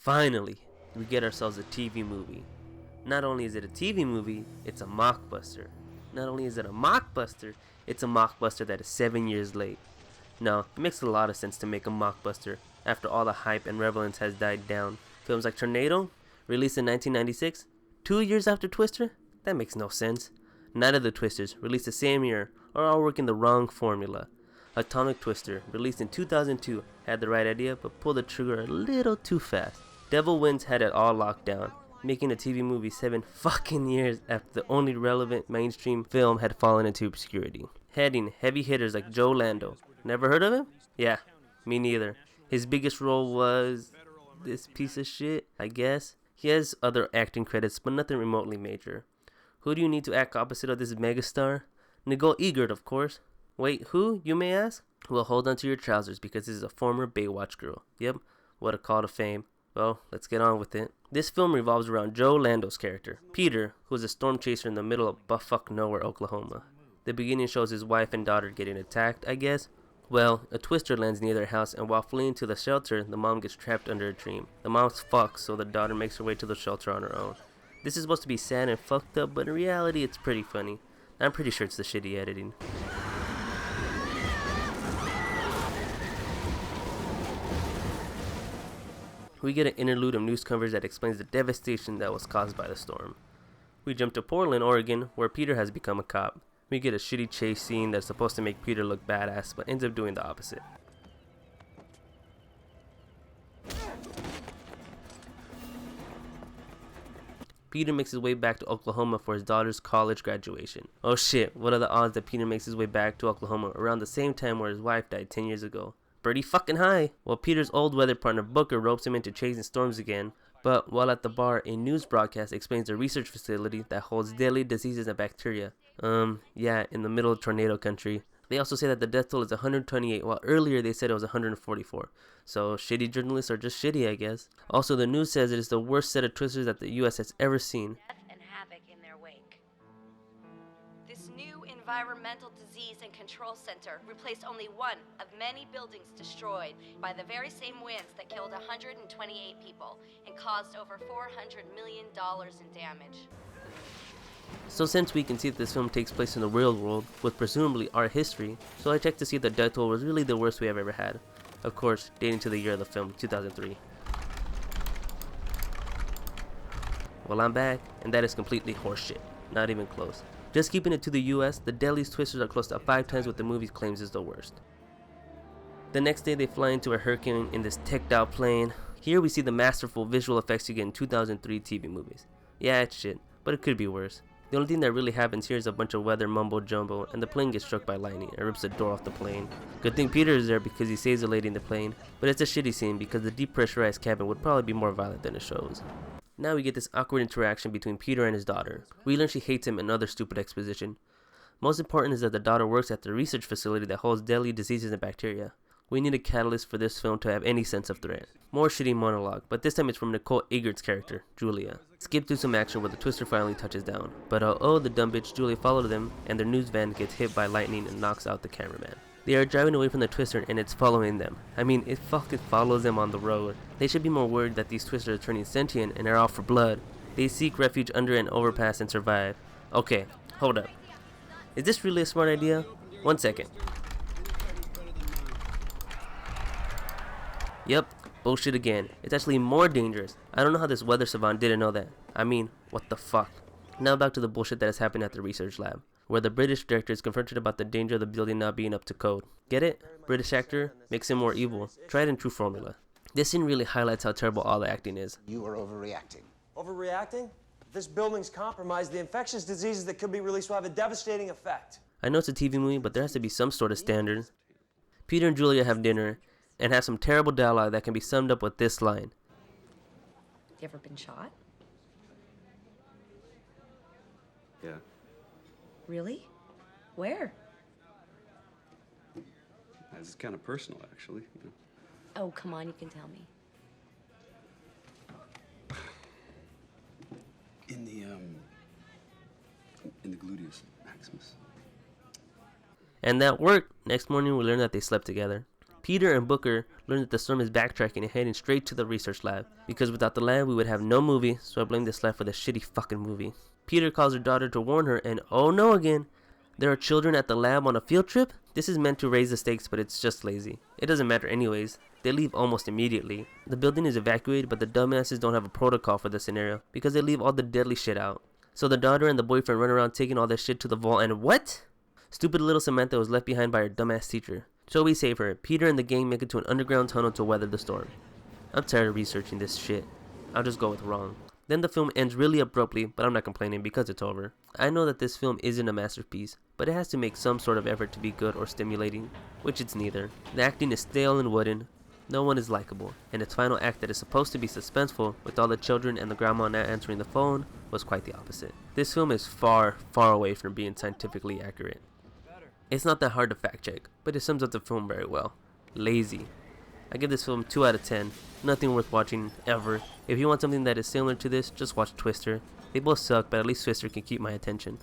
Finally, we get ourselves a TV movie. Not only is it a TV movie, it's a mockbuster. Not only is it a mockbuster, it's a mockbuster that is 7 years late. No, it makes a lot of sense to make a mockbuster after all the hype and relevance has died down. Films like Tornado, released in 1996, 2 years after Twister? That makes no sense. Night of the Twisters, released the same year, are all working the wrong formula. Atomic Twister, released in 2002, had the right idea but pulled the trigger a little too fast. Devil Winds had it all locked down, making a TV movie 7 fucking years after the only relevant mainstream film had fallen into obscurity. Heading heavy hitters like Joe Lando. Never heard of him? Yeah, me neither. His biggest role was this piece of shit, I guess. He has other acting credits, but nothing remotely major. Who do you need to act opposite of this megastar? Nicole Eggert, of course. Wait, who, you may ask? Well, hold on to your trousers because this is a former Baywatch girl. Yep, what a call to fame. Well, let's get on with it. This film revolves around Joe Lando's character, Peter, who is a storm chaser in the middle of buttfuck nowhere, Oklahoma. The beginning shows his wife and daughter getting attacked, I guess. Well, a twister lands near their house, and while fleeing to the shelter, the mom gets trapped under a tree. The mom's fucked, so the daughter makes her way to the shelter on her own. This is supposed to be sad and fucked up, but in reality, it's pretty funny. I'm pretty sure it's the shitty editing. We get an interlude of news coverage that explains the devastation that was caused by the storm. We jump to Portland, Oregon, where Peter has become a cop. We get a shitty chase scene that's supposed to make Peter look badass, but ends up doing the opposite. Peter makes his way back to Oklahoma for his daughter's college graduation. Oh shit, what are the odds that Peter makes his way back to Oklahoma around the same time where his wife died 10 years ago? Pretty fucking high. Well, Peter's old weather partner Booker ropes him into chasing storms again, but while at the bar, a news broadcast explains a research facility that holds deadly diseases and bacteria. Yeah, in the middle of tornado country. They also say that the death toll is 128, while earlier they said it was 144. So, shitty journalists are just shitty, I guess. Also, the news says it is the worst set of twisters that the US has ever seen. Death and havoc in their wake. This new Environmental Disease and Control Center replaced only one of many buildings destroyed by the very same winds that killed 128 people and caused over $400 million in damage. So since we can see that this film takes place in the real world, with presumably our history, so I checked to see if the death toll was really the worst we have ever had. Of course, dating to the year of the film, 2003. Well, I'm back, and that is completely horseshit. Not even close. Just keeping it to the US, the deadliest twisters are close to 5 times what the movie claims is the worst. The next day they fly into a hurricane in this teched out plane. Here we see the masterful visual effects you get in 2003 TV movies. Yeah, it's shit, but it could be worse. The only thing that really happens here is a bunch of weather mumbo jumbo, and the plane gets struck by lightning and rips the door off the plane. Good thing Peter is there because he saves the lady in the plane, but it's a shitty scene because the depressurized cabin would probably be more violent than it shows. Now we get this awkward interaction between Peter and his daughter. We learn she hates him and other stupid exposition. Most important is that the daughter works at the research facility that holds deadly diseases and bacteria. We need a catalyst for this film to have any sense of threat. More shitty monologue, but this time it's from Nicole Eggert's character, Julia. Skip through some action where the twister finally touches down. But the dumb bitch Julia followed them, and their news van gets hit by lightning and knocks out the cameraman. They are driving away from the twister and it's following them. I mean, it fucking follows them on the road. They should be more worried that these twisters are turning sentient and are out for blood. They seek refuge under an overpass and survive. Okay, hold up. Is this really a smart idea? 1 second. Yep, bullshit again. It's actually more dangerous. I don't know how this weather savant didn't know that. I mean, what the fuck? Now back to the bullshit that has happened at the research lab, where the British director is confronted about the danger of the building not being up to code. Get it? British actor makes him more evil. Tried and true formula. This scene really highlights how terrible all the acting is. You are overreacting. Overreacting? If this building's compromised, the infectious diseases that could be released will have a devastating effect. I know it's a TV movie, but there has to be some sort of standard. Peter and Julia have dinner and have some terrible dialogue that can be summed up with this line. You ever been shot? Yeah. Really? Where? It's kind of personal, actually. You know. Oh, come on, you can tell me. In the gluteus maximus. And that worked. Next morning we learn that they slept together. Peter and Booker learn that the storm is backtracking and heading straight to the research lab, because without the lab we would have no movie, so I blame this lab for the shitty fucking movie. Peter calls her daughter to warn her, and oh no again, there are children at the lab on a field trip? This is meant to raise the stakes, but it's just lazy. It doesn't matter anyways. They leave almost immediately. The building is evacuated, but the dumbasses don't have a protocol for this scenario because they leave all the deadly shit out. So the daughter and the boyfriend run around taking all this shit to the vault, and what? Stupid little Samantha was left behind by her dumbass teacher. So we save her. Peter and the gang make it to an underground tunnel to weather the storm. I'm tired of researching this shit. I'll just go with wrong. Then the film ends really abruptly, but I'm not complaining because it's over. I know that this film isn't a masterpiece, but it has to make some sort of effort to be good or stimulating, which it's neither. The acting is stale and wooden, no one is likable, and its final act that is supposed to be suspenseful, with all the children and the grandma not answering the phone, was quite the opposite. This film is far, far away from being scientifically accurate. It's not that hard to fact check, but it sums up the film very well. Lazy. I give this film 2 out of 10. Nothing worth watching, ever. If you want something that is similar to this, just watch Twister. They both suck, but at least Twister can keep my attention.